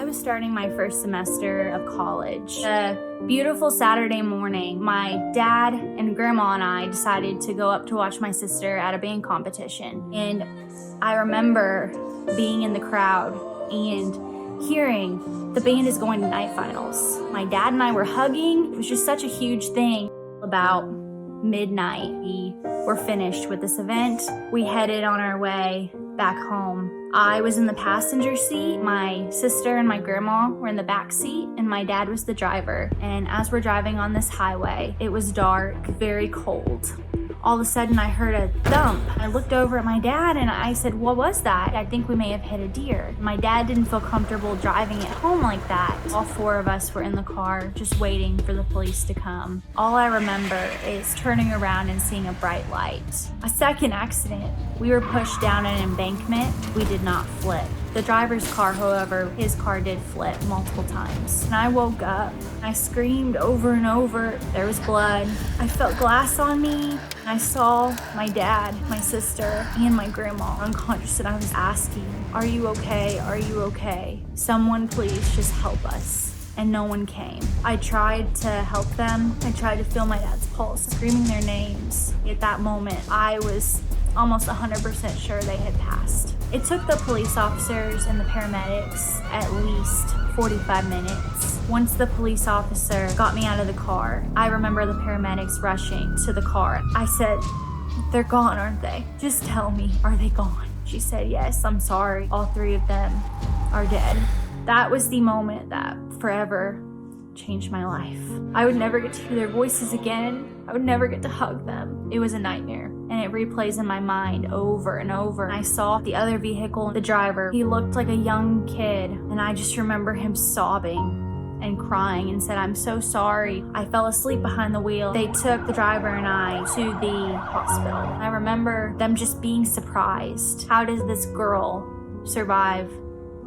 was starting my first semester of college. A beautiful Saturday morning, my dad and grandma and I decided to go up to watch my sister at a band competition. And I remember being in the crowd and hearing the band is going to night finals. My dad and I were hugging. It was just such a huge thing. About midnight, we were finished with this event. We headed on our way back home. I was in the passenger seat. My sister and my grandma were in the back seat, and my dad was the driver. And as we're driving on this highway, it was dark, very cold. All of a sudden, I heard a thump. I looked over at my dad and I said, "What was that? I think we may have hit a deer." My dad didn't feel comfortable driving it home like that. All four of us were in the car just waiting for the police to come. All I remember is turning around and seeing a bright light. A second accident. We were pushed down an embankment. We did not flip. The driver's car, however, his car did flip multiple times. And I woke up. I screamed over and over. There was blood. I felt glass on me. I saw my dad, my sister, and my grandma unconscious, and I was asking, "Are you okay? Are you okay? Someone please just help us." And no one came. I tried to help them. I tried to feel my dad's pulse, screaming their names. At that moment, I was almost 100% sure they had passed. It took the police officers and the paramedics at least 45 minutes. Once the police officer got me out of the car, I remember the paramedics rushing to the car. I said, "They're gone, aren't they? Just tell me, are they gone?" She said, "Yes, I'm sorry. All three of them are dead." That was the moment that forever changed my life. I would never get to hear their voices again. I would never get to hug them. It was a nightmare, and it replays in my mind over and over. I saw the other vehicle, the driver. He looked like a young kid, and I just remember him sobbing and crying and said, "I'm so sorry." I fell asleep behind the wheel. They took the driver and I to the hospital. I remember them just being surprised. How does this girl survive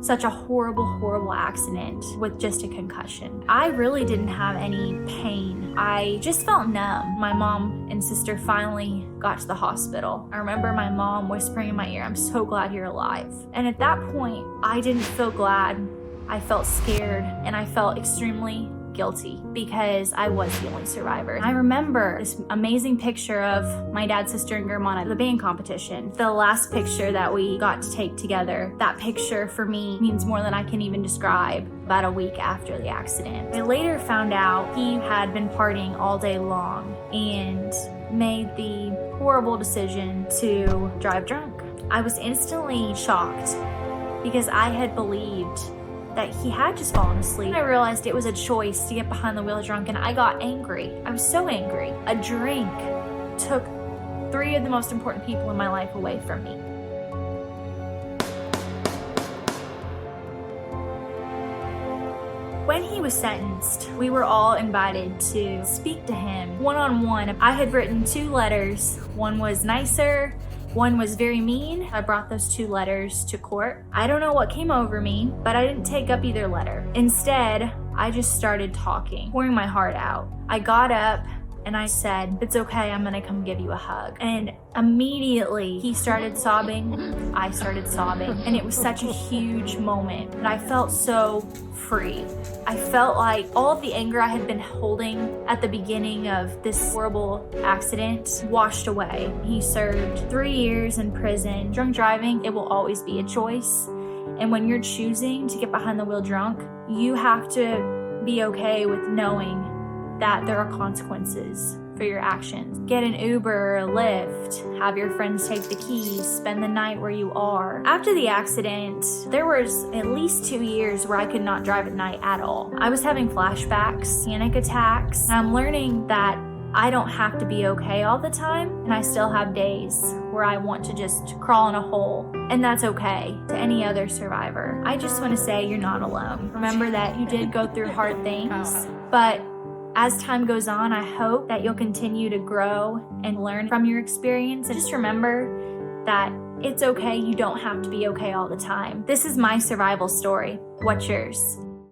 such a horrible accident with just a concussion? I really didn't have any pain. I just felt numb. My mom and sister finally got to the hospital. I remember my mom whispering in my ear, "I'm so glad you're alive." And at that point, I didn't feel glad. I felt scared, and I felt extremely guilty because I was the only survivor. I remember this amazing picture of my dad, sister, and grandma at the band competition. The last picture that we got to take together, that picture for me means more than I can even describe. About a week after the accident, I later found out he had been partying all day long and made the horrible decision to drive drunk. I was instantly shocked because I had believed that he had just fallen asleep. I realized it was a choice to get behind the wheel drunk, and I got angry. I was so angry. A drink took three of the most important people in my life away from me. When he was sentenced, we were all invited to speak to him one-on-one. I had written 2 letters. One was nicer, one was very mean. I brought those 2 letters to court. I don't know what came over me, but I didn't take up either letter. Instead, I just started talking, pouring my heart out. I got up and I said, "It's okay, I'm gonna come give you a hug." And immediately he started sobbing, I started sobbing, and it was such a huge moment. And I felt so free. I felt like all of the anger I had been holding at the beginning of this horrible accident washed away. He served 3 years in prison. Drunk driving, it will always be a choice. And when you're choosing to get behind the wheel drunk, you have to be okay with knowing that there are consequences for your actions. Get an Uber or a Lyft, have your friends take the keys, spend the night where you are. After the accident, there was at least 2 years where I could not drive at night at all. I was having flashbacks, panic attacks, and I'm learning that I don't have to be okay all the time, and I still have days where I want to just crawl in a hole, and that's okay. To any other survivor, I just want to say you're not alone. Remember that you did go through hard things, but as time goes on, I hope that you'll continue to grow and learn from your experience. And just remember that it's okay. You don't have to be okay all the time. This is my survival story. What's yours?